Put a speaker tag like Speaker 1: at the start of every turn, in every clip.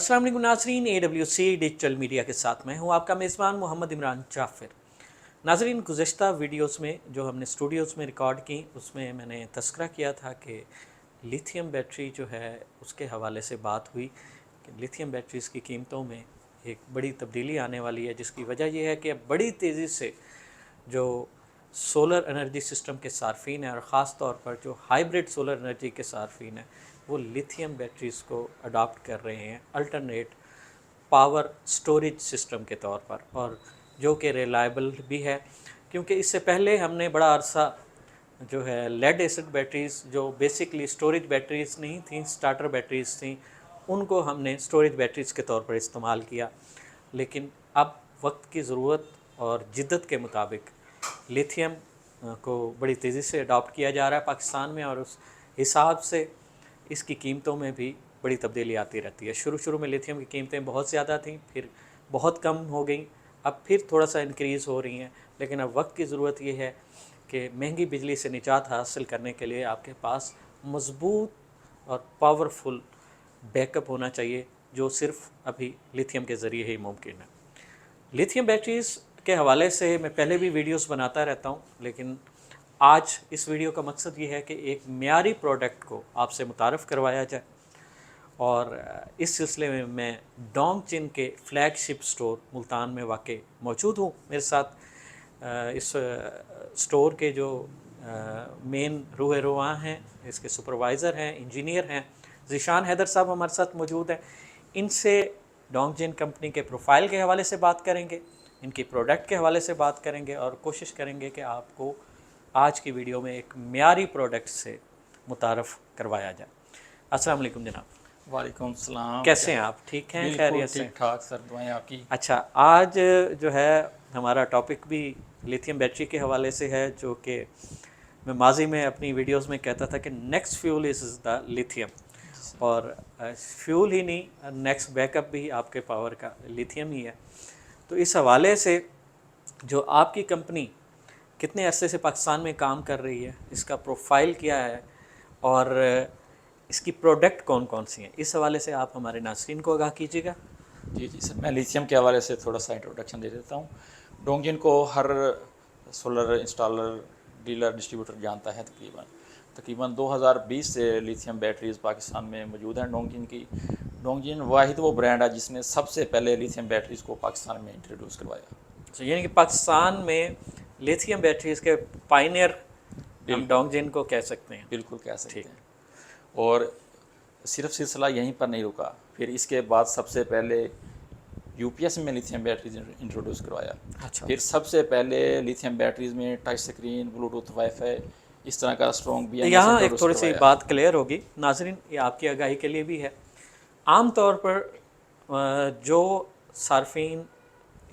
Speaker 1: अस्सलाम वालेकुम नाज़रीन, AWC डिजिटल मीडिया के साथ मैं हूं आपका मेज़बान मोहम्मद इमरान जाफ़िर। नाज़रीन, गुज़श्ता वीडियोस में जो हमने स्टूडियोज़ में रिकॉर्ड की उसमें मैंने तस्करा किया था कि लिथियम बैटरी जो है उसके हवाले से बात हुई कि लिथियम बैटरीज़ की कीमतों में एक बड़ी तब्दीली आने वाली है, जिसकी वजह यह है कि अब बड़ी तेज़ी से जो सोलर एनर्जी सिस्टम के सार्फिन हैं और ख़ास तौर पर जो हाइब्रिड सोलर एनर्जी के सार्फिन हैं वो लिथियम बैटरीज़ को अडॉप्ट कर रहे हैं अल्टरनेट पावर स्टोरेज सिस्टम के तौर पर, और जो कि रिलायबल भी है। क्योंकि इससे पहले हमने बड़ा अरसा जो है लेड एसिड बैटरीज़ जो बेसिकली स्टोरेज बैटरीज़ नहीं थी, स्टार्टर बैटरीज़ थी, उनको हमने स्टोरेज बैटरीज़ के तौर पर इस्तेमाल किया। लेकिन अब वक्त की ज़रूरत और जिद्दत के मुताबिक लिथियम को बड़ी तेज़ी से अडॉप्ट किया जा रहा है पाकिस्तान में, और उस हिसाब से इसकी कीमतों में भी बड़ी तब्दीली आती रहती है। शुरू में लिथियम की कीमतें बहुत ज़्यादा थीं, फिर बहुत कम हो गई, अब फिर थोड़ा सा इंक्रीज़ हो रही हैं। लेकिन अब वक्त की ज़रूरत ये है कि महंगी बिजली से निजात हासिल करने के लिए आपके पास मज़बूत और पावरफुल बैकअप होना चाहिए, जो सिर्फ़ अभी लिथियम के ज़रिए ही मुमकिन है। लिथियम बैटरीज़ के हवाले से मैं पहले भी वीडियोस बनाता रहता हूं, लेकिन आज इस वीडियो का मकसद ये है कि एक मियारी प्रोडक्ट को आपसे मुतारफ़ करवाया जाए। और इस सिलसिले में मैं डोंगजिन के फ्लैगशिप स्टोर मुल्तान में वाक़ई मौजूद हूँ। मेरे साथ इस स्टोर के जो मेन रूह रुआं हैं, इसके सुपरवाइज़र हैं, इंजीनियर हैं, ज़ीशान हैदर साहब हमारे साथ मौजूद हैं। इनसे डोंगजिन कंपनी के प्रोफाइल के हवाले से बात करेंगे, इनकी प्रोडक्ट के हवाले से बात करेंगे, और कोशिश करेंगे कि आपको आज की वीडियो में एक मियारी प्रोडक्ट से मुतारफ़ करवाया जाए। अस्सलाम वालेकुम जनाब।
Speaker 2: वालेकुम सलाम।
Speaker 1: कैसे हैं आप? ठीक हैं? खैरियत से?
Speaker 2: ठीक ठाक सर, दुआएं आपकी।
Speaker 1: अच्छा, आज जो है हमारा टॉपिक भी लिथियम बैटरी के हवाले से है, जो कि मैं माजी में अपनी वीडियोस में कहता था कि next fuel is the lithium, और फ्यूल ही नहीं, नेक्स्ट बैकअप भी आपके पावर का लिथियम ही है। तो इस हवाले से जो आपकी कंपनी कितने अरसे से पाकिस्तान में काम कर रही है, इसका प्रोफाइल क्या है, और इसकी प्रोडक्ट कौन कौन सी हैं, इस हवाले से आप हमारे नाज़रीन को आगाह कीजिएगा।
Speaker 2: जी सर, मैं लिथियम के हवाले से थोड़ा सा इंट्रोडक्शन दे देता हूँ। डोंगजिन को हर सोलर इंस्टॉलर, डीलर, डिस्ट्रीब्यूटर जानता है। तकरीबन 2020 से लिथियम बैटरीज़ पाकिस्तान में मौजूद हैं डोंगजिन की। डोंगजिन वाहिद वो ब्रांड है जिसने सबसे पहले लिथियम बैटरीज़ को पाकिस्तान में इंट्रोड्यूस करवाया।
Speaker 1: तो यानी कि पाकिस्तान में लिथियम बैटरीज़ के पायनियर हम डोंगजिन को कह सकते हैं।
Speaker 2: बिल्कुल कह सकते हैं। और सिर्फ सिलसिला यहीं पर नहीं रुका, फिर इसके बाद सबसे पहले यूपीएस में लिथियम बैटरीज इंट्रोड्यूस करवाया।
Speaker 1: अच्छा।
Speaker 2: फिर सबसे पहले लिथियम बैटरीज में टच स्क्रीन, ब्लूटूथ, वाईफाई, इस तरह का स्ट्रॉन्ग BMS
Speaker 1: यहाँ एक थोड़ी सी बात क्लियर होगी नाज़रीन, ये आपकी आगाही के लिए भी है। आम तौर पर जो सार्फिन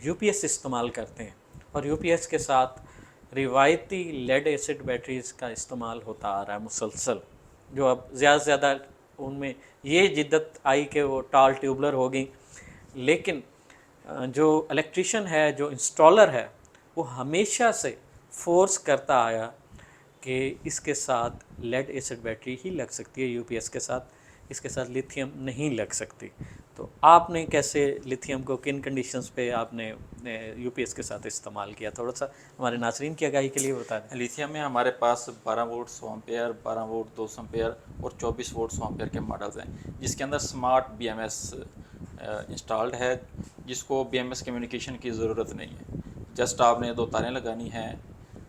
Speaker 1: यूपीएस इस्तेमाल करते हैं और यूपीएस के साथ रिवायती लेड एसिड बैटरीज़ का इस्तेमाल होता आ रहा है मुसलसल, जो अब ज़्यादा से ज़्यादा उनमें ये जिद्दत आई कि वो टाल ट्यूबलर हो गई। लेकिन जो इलेक्ट्रीशियन है, जो इंस्टॉलर है, वो हमेशा से फोर्स करता आया कि इसके साथ लेड एसिड बैटरी ही लग सकती है, यूपीएस के साथ, इसके साथ लिथियम नहीं लग सकती। तो आपने कैसे लिथियम को किन कंडीशंस पे आपने यूपीएस के साथ इस्तेमाल किया, थोड़ा सा हमारे नाज़रीन की आगाही के लिए बता दें।
Speaker 2: लिथियम में हमारे पास 12 वोल्ट 100 एम्पेयर, 12 वोल्ट 200 एम्पेयर और 24 वोल्ट 100 एम्पेयर के मॉडल्स हैं, जिसके अंदर स्मार्ट BMS इंस्टॉल्ड है, जिसको BMS कम्युनिकेशन की ज़रूरत नहीं है। जस्ट आपने 2 तारें लगानी हैं।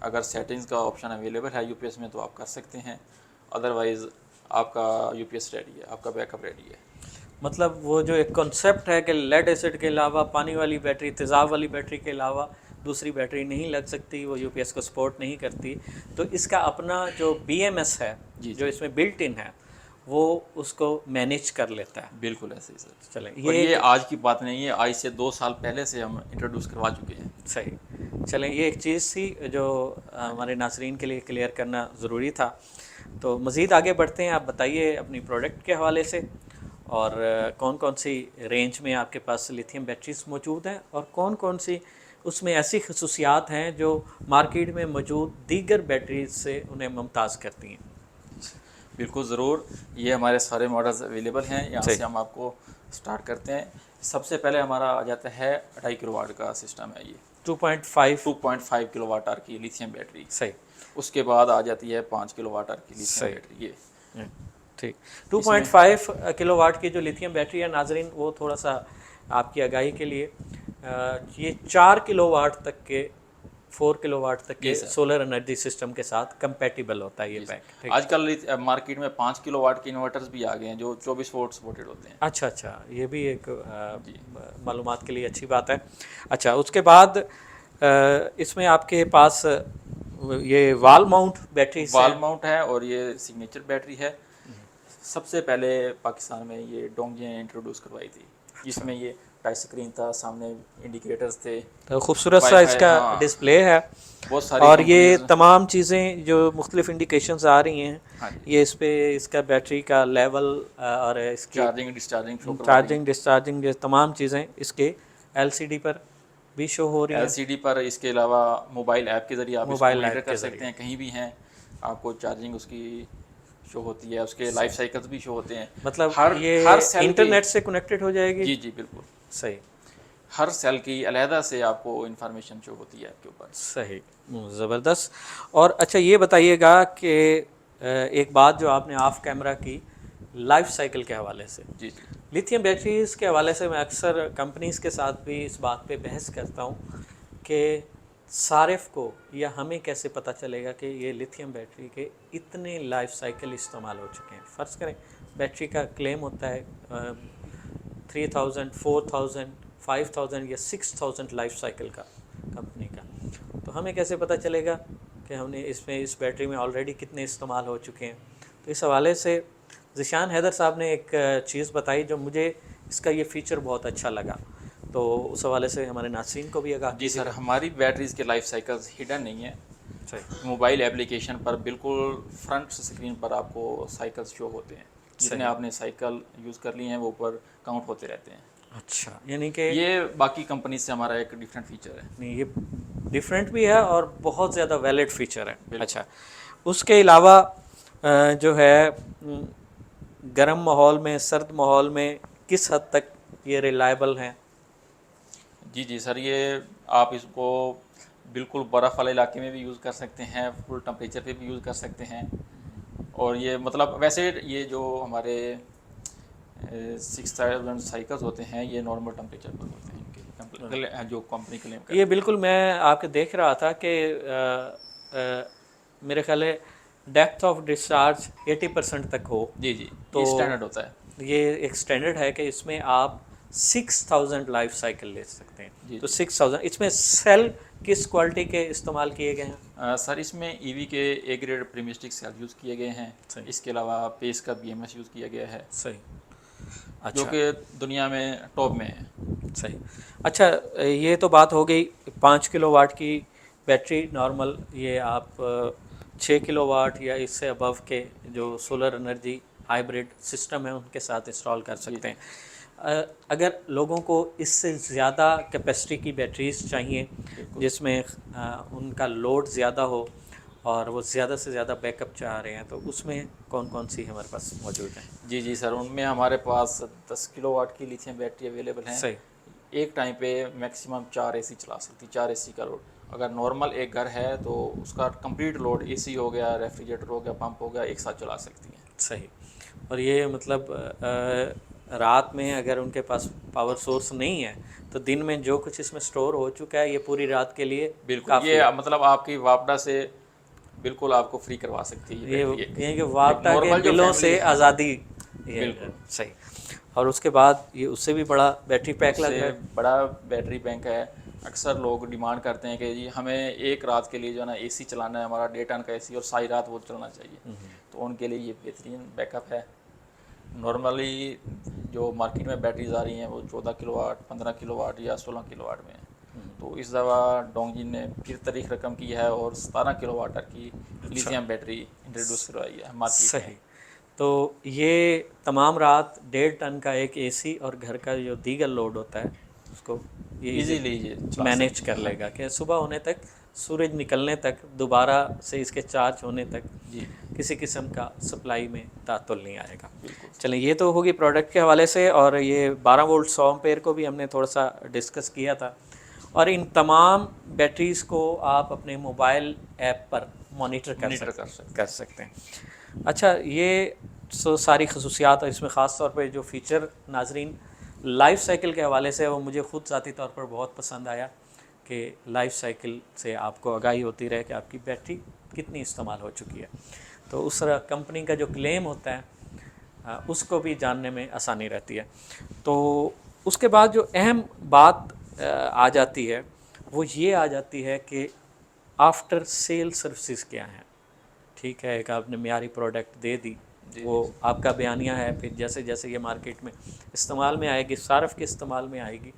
Speaker 2: अगर सेटिंग्स का ऑप्शन अवेलेबल है यूपीएस में तो आप कर सकते हैं, अदरवाइज़ आपका यूपीएस रेडी है, आपका बैकअप रेडी है।
Speaker 1: मतलब वो जो एक कॉन्सेप्ट है कि लेड एसिड के अलावा पानी वाली बैटरी, तेज़ाब वाली बैटरी के अलावा दूसरी बैटरी नहीं लग सकती, वो यूपीएस को सपोर्ट नहीं करती, तो इसका अपना जो BMS है जो इसमें बिल्ट इन है वो उसको मैनेज कर लेता है।
Speaker 2: बिल्कुल ऐसे ही सर।
Speaker 1: चलें,
Speaker 2: ये आज की बात नहीं है, आज से 2 साल पहले से हम इंट्रोड्यूस करवा चुके हैं।
Speaker 1: सही। चलें, ये एक चीज़ थी जो हमारे नाज़रीन के लिए क्लियर करना ज़रूरी था। तो मज़ीद आगे बढ़ते हैं, आप बताइए अपनी प्रोडक्ट के हवाले से, और कौन कौन सी रेंज में आपके पास लिथियम बैटरीज मौजूद हैं, और कौन कौन सी उसमें ऐसी खसूसियात हैं जो मार्केट में मौजूद दीगर बैटरीज से उन्हें मुमताज़ करती हैं।
Speaker 2: बिल्कुल ज़रूर, ये हमारे सारे मॉडल्स अवेलेबल हैं। यहाँ से हम आपको स्टार्ट करते हैं। सबसे पहले हमारा आ जाता है 2.5 किलोवाट का सिस्टम है ये,
Speaker 1: 2.5
Speaker 2: 2.5 किलोवाट आवर की लिथियम बैटरी।
Speaker 1: सही
Speaker 2: उसके बाद आ जाती है 5 किलोवाट आवर की लिथियम
Speaker 1: सही।
Speaker 2: बैटरी ये।
Speaker 1: ठीक, 2.5 किलोवाट की जो लिथियम बैटरी है नाजरीन, वो थोड़ा सा आपकी आगाही के लिए ये 4 किलोवाट तक के 4 किलोवाट तक के सोलर एनर्जी सिस्टम के साथ कंपैटिबल होता है ये पैक।
Speaker 2: आजकल मार्केट में 5 किलोवाट के इन्वर्टर्स भी आ गए हैं जो 24 वोल्ट सपोर्टेड होते हैं।
Speaker 1: अच्छा अच्छा, ये भी एक मालूमात के लिए अच्छी बात है। अच्छा, उसके बाद इसमें आपके पास ये वाल माउंट बैटरी
Speaker 2: वाल माउंट है और ये सिग्नेचर बैटरी है। सबसे पहले पाकिस्तान में ये डोंगी ने इंट्रोड्यूस करवाई थी, जिसमें ये टच स्क्रीन था, सामने इंडिकेटर्स थे,
Speaker 1: तो खूबसूरत सा इसका डिस्प्ले है,
Speaker 2: बहुत सारी
Speaker 1: और ये तमाम चीज़ें जो मुख्तलिफ इंडिकेशंस आ रही हैं,
Speaker 2: हाँ
Speaker 1: ये इस पे इसका बैटरी का लेवल और इसकी
Speaker 2: चार्जिंग
Speaker 1: डिस्चार्जिंग ये तमाम चीज़ें इसके एलसीडी पर भी शो हो रही हैं।
Speaker 2: एलसीडी पर, इसके अलावा मोबाइल ऐप के ज़रिए आप इसको मॉनिटर कर सकते हैं, कहीं भी हैं आपको चार्जिंग उसकी शो होती है, उसके लाइफ साइकिल्स भी शो होते हैं।
Speaker 1: मतलब
Speaker 2: हर
Speaker 1: ये इंटरनेट से कनेक्टेड हो जाएगी।
Speaker 2: जी जी बिल्कुल
Speaker 1: सही,
Speaker 2: हर सेल की अलहदा से आपको इन्फॉर्मेशन शो होती है आपके ऊपर।
Speaker 1: सही, ज़बरदस्त। और अच्छा ये बताइएगा कि एक बात जो आपने ऑफ कैमरा की लाइफ साइकिल के हवाले से,
Speaker 2: जी जी
Speaker 1: लिथियम बैटरीज़ के हवाले से मैं अक्सर कंपनीज़ के साथ भी इस बात पे बहस करता हूँ कि सारिफ को या हमें कैसे पता चलेगा कि ये लिथियम बैटरी के इतने लाइफ साइकिल इस्तेमाल हो चुके हैं। फ़र्ज़ करें बैटरी का क्लेम होता है 3000, 4000, 5000 या 6000 लाइफ साइकिल का कंपनी का, तो हमें कैसे पता चलेगा कि हमने इसमें इस बैटरी में ऑलरेडी कितने इस्तेमाल हो चुके हैं। तो इस हवाले से ज़िशान हैदर साहब ने एक चीज़ बताई जो मुझे इसका ये फ़ीचर बहुत अच्छा लगा, तो उस हवाले से हमारे नाज़रीन को भी आगाह।
Speaker 2: जी सर, हमारी बैटरीज़ के लाइफ साइकिल्स हिडन नहीं है।
Speaker 1: सही,
Speaker 2: मोबाइल एप्लीकेशन पर बिल्कुल फ्रंट स्क्रीन पर आपको साइकिल्स शो होते हैं, जितने आपने साइकिल यूज़ कर ली हैं वो ऊपर काउंट होते रहते हैं।
Speaker 1: अच्छा, यानी कि
Speaker 2: ये बाकी कंपनी से हमारा एक डिफरेंट फीचर है।
Speaker 1: नहीं, ये डिफरेंट भी है और बहुत ज़्यादा वैलिड फीचर है। अच्छा, उसके अलावा जो है गर्म माहौल में, सर्द माहौल में किस हद तक ये रिलायबल हैं?
Speaker 2: जी जी सर, ये आप इसको बिल्कुल बर्फ़ वाले इलाके में भी यूज़ कर सकते हैं, फुल टेम्परेचर पे भी यूज़ कर सकते हैं। और ये मतलब वैसे ये जो हमारे 6000 साइकिल्स होते हैं ये नॉर्मल टेम्परेचर पर होते हैं इनके, जो कंपनी क्लेम करती है।
Speaker 1: ये बिल्कुल मैं आपके देख रहा था कि मेरे ख्याल है डेप्थ ऑफ डिस्चार्ज 80% तक हो।
Speaker 2: जी जी,
Speaker 1: तो
Speaker 2: ये स्टैंडर्ड होता है।
Speaker 1: ये एक स्टैंडर्ड है कि इसमें आप 6000 लाइफ साइकिल ले सकते हैं।
Speaker 2: जी,
Speaker 1: तो 6000 इसमें सेल किस क्वालिटी के इस्तेमाल किए गए हैं?
Speaker 2: सर इसमें ईवी के ए ग्रेड प्रीमिस्टिक सेल यूज़ किए गए हैं। इसके अलावा पेस का BMS यूज़ किया गया है।
Speaker 1: सही, अच्छा,
Speaker 2: जो कि दुनिया में टॉप में है।
Speaker 1: सही। अच्छा, ये तो बात हो गई 5 किलोवाट की बैटरी नॉर्मल, ये आप 6 किलोवाट या इससे अबव के जो सोलर एनर्जी हाइब्रिड सिस्टम है उनके साथ इंस्टॉल कर सकते हैं। अगर लोगों को इससे ज़्यादा कैपेसिटी की बैटरीज चाहिए जिसमें उनका लोड ज़्यादा हो और वो ज़्यादा से ज़्यादा बैकअप चाह रहे हैं, तो उसमें कौन कौन सी हमारे पास मौजूद हैं?
Speaker 2: जी जी सर, उनमें हमारे पास 10 किलोवाट की लिथियम बैटरी अवेलेबल है।
Speaker 1: सही,
Speaker 2: एक टाइम पे मैक्सिमम 4 AC चला सकती, 4 AC का लोड। अगर नॉर्मल एक घर है तो उसका कंप्लीट लोड AC हो गया, रेफ्रिजरेटर हो गया, पंप हो गया, एक साथ चला सकती हैं।
Speaker 1: सही। और ये मतलब रात में अगर उनके पास पावर सोर्स नहीं है तो दिन में जो कुछ इसमें स्टोर हो चुका है ये पूरी रात के लिए
Speaker 2: बिल्कुल, ये मतलब आपकी वापडा से बिल्कुल आपको फ्री करवा सकती है
Speaker 1: ये वापडा के बिलों से आज़ादी।
Speaker 2: बिल्कुल
Speaker 1: सही। और उसके बाद ये उससे भी बड़ा बैटरी पैक लग रहा है।
Speaker 2: बड़ा बैटरी बैंक है। अक्सर लोग डिमांड करते हैं कि जी हमें एक रात के लिए जो है ना AC चलाना है, हमारा 1.5 टन का AC और सारी रात वो चलना चाहिए, तो उनके लिए ये बेहतरीन बैकअप है। नॉर्मली जो मार्केट में बैटरीज आ रही हैं वो 14 किलोवाट, 15 किलोवाट या 16 किलोवाट में है। तो इस दफ़ा डोंगी ने फिर तारीख रकम की है और 17 किलोवाट की लिथियम बैटरी इंट्रोड्यूस करवाई है मार्केट में।
Speaker 1: सही। तो ये तमाम रात 1.5 टन का एक AC और घर का जो दीगर लोड होता है उसको ये
Speaker 2: इजीली
Speaker 1: मैनेज कर लेगा कि सुबह होने तक सूरज निकलने तक दोबारा से इसके चार्ज होने तक
Speaker 2: जी
Speaker 1: किसी किस्म का सप्लाई में तातुल नहीं आएगा।
Speaker 2: बिल्कुल।
Speaker 1: चलें, ये तो होगी प्रोडक्ट के हवाले से, और ये 12 वोल्ट 100 एम्पेयर को भी हमने थोड़ा सा डिस्कस किया था। और इन तमाम बैटरीज़ को आप अपने मोबाइल ऐप पर मॉनिटर कर सकते हैं। अच्छा, ये सारी खसूसियात, और इसमें ख़ास तौर पे जो फ़ीचर नाजरीन लाइफ साइकिल के हवाले से, वो मुझे ख़ुद ज़ाती तौर पर बहुत पसंद आया कि लाइफ साइकिल से आपको आगाही होती रहे कि आपकी बैटरी कितनी इस्तेमाल हो चुकी है। तो उस तरह कंपनी का जो क्लेम होता है उसको भी जानने में आसानी रहती है। तो उसके बाद जो अहम बात आ जाती है वो ये आ जाती है कि आफ्टर सेल सर्विसेज क्या हैं। ठीक है, एक आपने मियारी प्रोडक्ट दे दी, वो आपका बयानिया है, फिर जैसे जैसे ये मार्केट में इस्तेमाल में आएगी, सार्फ के इस्तेमाल में आएगी,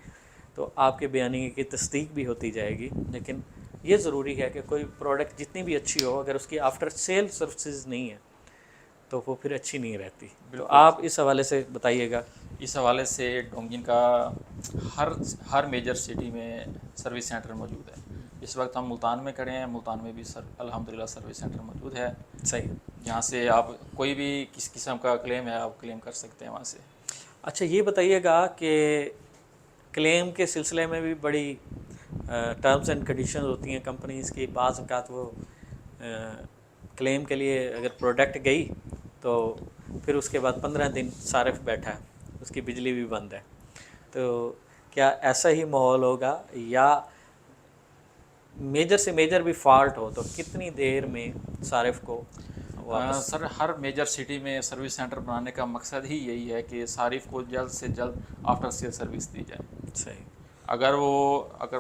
Speaker 1: तो आपके बयानिए की तस्दीक भी होती जाएगी। लेकिन ये ज़रूरी है कि कोई प्रोडक्ट जितनी भी अच्छी हो, अगर उसकी आफ्टर सेल सर्विसेज नहीं है तो वो फिर अच्छी नहीं रहती। तो आप इस हवाले से बताइएगा।
Speaker 2: इस हवाले से डोंगिन का हर मेजर सिटी में सर्विस सेंटर मौजूद है। इस वक्त हम मुल्तान में खड़े हैं, मुल्तान में भी अल्हम्दुलिल्लाह सर्विस सेंटर मौजूद है।
Speaker 1: सही,
Speaker 2: जहाँ से आप कोई भी किस किस्म का क्लेम है आप क्लेम कर सकते हैं वहाँ से।
Speaker 1: अच्छा, ये बताइएगा कि क्लेम के सिलसिले में भी बड़ी टर्म्स एंड कंडीशन होती हैं कंपनीज़ की। बाज़ औक़ात वो क्लेम के लिए अगर प्रोडक्ट गई तो फिर उसके बाद 15 दिन सारिफ बैठा है, उसकी बिजली भी बंद है। तो क्या ऐसा ही माहौल होगा, या मेजर से मेजर भी फॉल्ट हो तो कितनी देर में सारिफ को वापस?
Speaker 2: सर, हर मेजर सिटी में सर्विस सेंटर बनाने का मकसद ही यही है कि सारिफ को जल्द से जल्द आफ्टर सेल सर्विस दी जाए।
Speaker 1: सही।
Speaker 2: अगर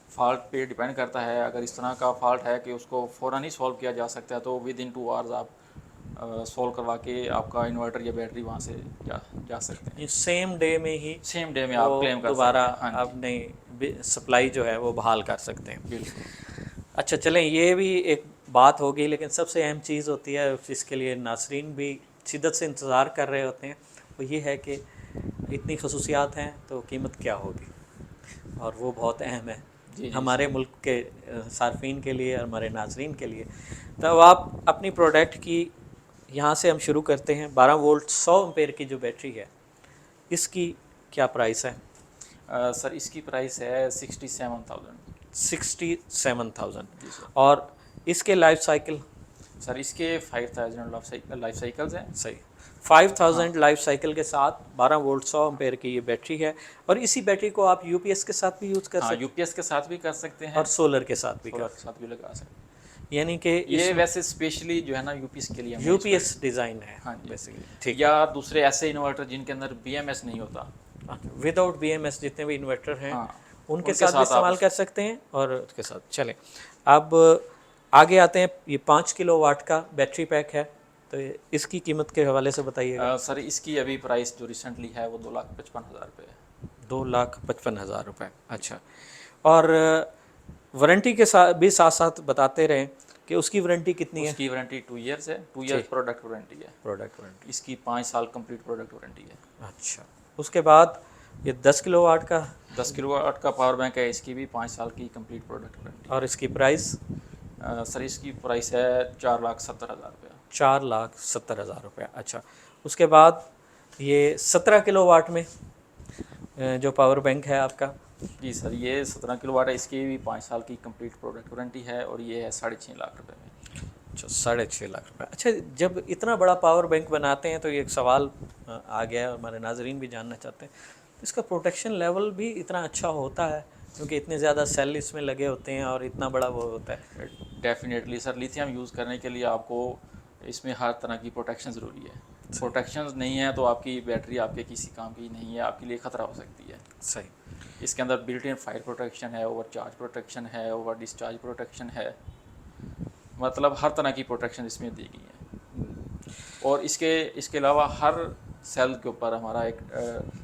Speaker 2: फॉल्ट पे डिपेंड करता है, अगर इस तरह का फॉल्ट है कि उसको फ़ौरन ही सॉल्व किया जा सकता है तो विद इन 2 आवर्स आप सॉल्व करवा के आपका इन्वर्टर या बैटरी वहाँ से जा सकते हैं।
Speaker 1: सेम डे में ही
Speaker 2: सेम डे में आप क्लेम कर
Speaker 1: दोबारा
Speaker 2: सकते हैं। हाँ जी,
Speaker 1: अपने सप्लाई जो है वो बहाल कर सकते हैं।
Speaker 2: बिल्कुल।
Speaker 1: अच्छा, चलें, ये भी एक बात होगी, लेकिन सबसे अहम चीज़ होती है जिसके लिए नासरीन भी शिद्दत से इंतज़ार कर रहे होते हैं, वो ये है कि इतनी खसूसियात हैं तो कीमत क्या होगी, और वो बहुत अहम है हमारे मुल्क के सार्फिन के लिए और हमारे नाजरीन के लिए। तो आप अपनी प्रोडक्ट की यहाँ से हम शुरू करते हैं। 12 वोल्ट 100 एम्पेयर की जो बैटरी है, इसकी क्या प्राइस है?
Speaker 2: सर, इसकी प्राइस है 67,000।
Speaker 1: 67,000। और इसके लाइफ साइकिल?
Speaker 2: सर, इसके 5,000 लाइफ साइकिल्स हैं।
Speaker 1: सही, 5,000 लाइफ साइकिल के साथ 12 वोल्ट 100 एम्पेयर की ये बैटरी है। और इसी बैटरी को आप यूपीएस के साथ भी यूज़ कर सकते हैं?
Speaker 2: यूपीएस के साथ भी कर सकते हैं
Speaker 1: और सोलर के साथ भी
Speaker 2: लगा सकते हैं।
Speaker 1: यानी कि
Speaker 2: ये वैसे स्पेशली जो है ना यूपीएस के लिए
Speaker 1: यूपीएस डिज़ाइन है।
Speaker 2: हाँ जी,
Speaker 1: बेसिकली। ठीक।
Speaker 2: या दूसरे ऐसे इन्वर्टर जिनके अंदर बीएमएस नहीं होता,
Speaker 1: विदाउट बीएमएस जितने भी इन्वर्टर हैं,
Speaker 2: हाँ,
Speaker 1: उनके साथ भी इस्तेमाल कर सकते हैं। और उसके साथ चलें, अब आगे आते हैं। ये 5 किलोवाट का बैटरी पैक है, तो इसकी कीमत के हवाले से बताइएगा।
Speaker 2: सर, इसकी अभी प्राइस जो रिसेंटली है वो 2,55,000 रुपये है।
Speaker 1: 2,55,000 रुपये। अच्छा, और वारंटी के साथ भी साथ साथ बताते रहें कि उसकी वारंटी कितनी है?
Speaker 2: उसकी वारंटी 2 ईयर्स है। 2 ईयर प्रोडक्ट वारंटी है।
Speaker 1: प्रोडक्ट वारंटी
Speaker 2: इसकी 5 साल कंप्लीट प्रोडक्ट वारंटी है।
Speaker 1: अच्छा, उसके बाद ये 10 किलोवाट का
Speaker 2: 10 किलोवाट का पावर बैंक है, इसकी भी 5 साल की कंप्लीट प्रोडक्ट वारंटी।
Speaker 1: और इसकी प्राइस?
Speaker 2: सर, इसकी प्राइस है 4,70,000 रुपये।
Speaker 1: 4,70,000 रुपये। अच्छा, उसके बाद ये 17 किलोवाट में जो पावर बैंक है आपका?
Speaker 2: जी सर, ये 17 किलोवाट है, इसकी भी 5 साल की कंप्लीट प्रोडक्ट वारंटी है, और ये है 6.5 लाख रुपए में।
Speaker 1: अच्छा, 6.5 लाख रुपए। अच्छा, जब इतना बड़ा पावर बैंक बनाते हैं तो ये एक सवाल आ गया, हमारे नाजरीन भी जानना चाहते हैं, इसका प्रोटेक्शन लेवल भी इतना अच्छा होता है? क्योंकि इतने ज़्यादा सेल इसमें लगे होते हैं और इतना बड़ा वो होता है।
Speaker 2: डेफिनेटली सर, लिथियम यूज़ करने के लिए आपको इसमें हर तरह की प्रोटेक्शन ज़रूरी है। प्रोटेक्शन नहीं है तो आपकी बैटरी आपके किसी काम की नहीं है, आपके लिए ख़तरा हो सकती है।
Speaker 1: सही।
Speaker 2: इसके अंदर बिल्ट इन फायर प्रोटेक्शन है, ओवर चार्ज प्रोटेक्शन है, ओवर डिस्चार्ज प्रोटेक्शन है, मतलब हर तरह की प्रोटेक्शन इसमें दी गई है। और इसके अलावा हर सेल के ऊपर हमारा एक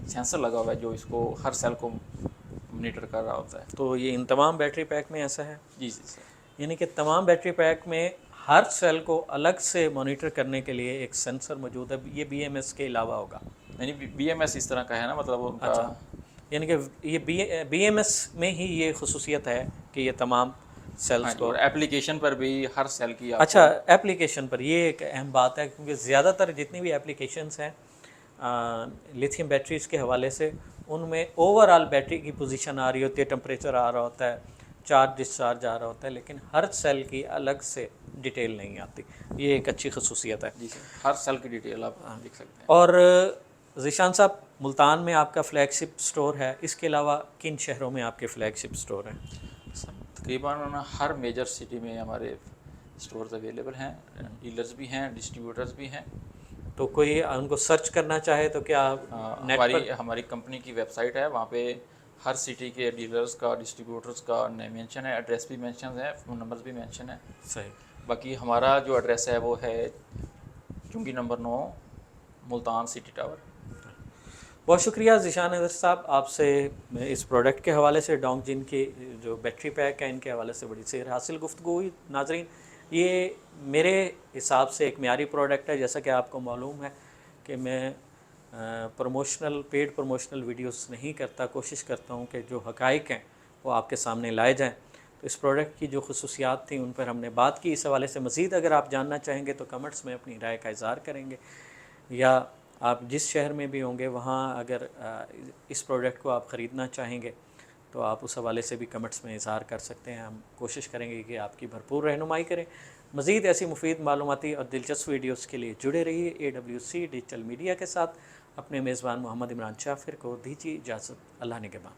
Speaker 2: सेंसर लगा हुआ है जो इसको हर सेल को मॉनिटर कर रहा होता है।
Speaker 1: तो ये इन तमाम बैटरी पैक में ऐसा है?
Speaker 2: जी सर।
Speaker 1: यानी कि तमाम बैटरी पैक में हर सेल को अलग से मॉनिटर करने के लिए एक सेंसर मौजूद है। ये बीएमएस के अलावा होगा?
Speaker 2: यानी बीएमएस इस तरह का है ना, मतलब उनका।
Speaker 1: अच्छा, यानी कि ये बीएमएस में ही ये खसूसियत है कि ये तमाम सेल्स
Speaker 2: हाँ जी,
Speaker 1: को।
Speaker 2: और एप्लीकेशन पर भी हर सेल की आपको
Speaker 1: अच्छा, एप्लीकेशन पर ये एक अहम बात है, क्योंकि ज़्यादातर जितनी भी एप्लीकेशंस हैं लिथियम बैटरीज़ के हवाले से, उनमें ओवरऑल बैटरी की पोजीशन आ रही होती है, टेम्परेचर आ रहा होता है, चार्ज डिस्चार्ज आ रहा होता है, लेकिन हर सेल की अलग से डिटेल नहीं आती। ये एक अच्छी खसूसियत है।
Speaker 2: जी सर, हर सेल की डिटेल आप देख सकते हैं।
Speaker 1: और ज़ीशान साहब, मुल्तान में आपका फ्लैगशिप स्टोर है, इसके अलावा किन शहरों में आपके फ्लैगशिप स्टोर हैं?
Speaker 2: सर तकरीबन हर मेजर सिटी में हमारे स्टोर्स अवेलेबल हैं, डीलर्स भी हैं, डिस्ट्रीब्यूटर्स भी हैं।
Speaker 1: तो कोई उनको सर्च करना चाहे तो क्या नेट पर?
Speaker 2: हमारी कंपनी की वेबसाइट है, वहाँ पे हर सिटी के डीलर्स का, डिस्ट्रीब्यूटर्स का नेम मेंशन है, एड्रेस भी मेंशन है, फ़ोन नंबर्स भी मेंशन है।
Speaker 1: सही।
Speaker 2: बाकी हमारा जो एड्रेस है वो है चुंगी नंबर 9, मुल्तान सिटी टावर।
Speaker 1: बहुत शुक्रिया ज़ीशान अदर साहब, आपसे इस प्रोडक्ट के हवाले से, डोंग जिन की जो बैटरी पैक है इनके हवाले से बड़ी सेर हासिल गुफ्तगू हुई। नाजरीन, ये मेरे हिसाब से एक म्यारी प्रोडक्ट है। जैसा कि आपको मालूम है कि मैं पेड प्रमोशनल वीडियोस नहीं करता, कोशिश करता हूँ कि जो हक़ाइक़ हैं वो आपके सामने लाए जाएँ। तो इस प्रोडक्ट की जो खसूसियात थी उन पर हमने बात की। इस हवाले से मज़ीद अगर आप जानना चाहेंगे तो कमेंट्स में अपनी राय का इज़हार करेंगे, या आप जिस शहर में भी होंगे वहाँ अगर इस प्रोडक्ट को आप ख़रीदना चाहेंगे तो आप उस हवाले से भी कमेंट्स में इज़हार कर सकते हैं। हम कोशिश करेंगे कि आपकी भरपूर रहनुमाई करें। मज़ीद ऐसी मुफीद मालूमाती और दिलचस्प वीडियोस के लिए जुड़े रहिए AWC डिजिटल मीडिया के साथ। अपने मेज़बान मोहम्मद इमरान जाफ़िर को दीजिए इजाज़त। अल्लाह निगहबान।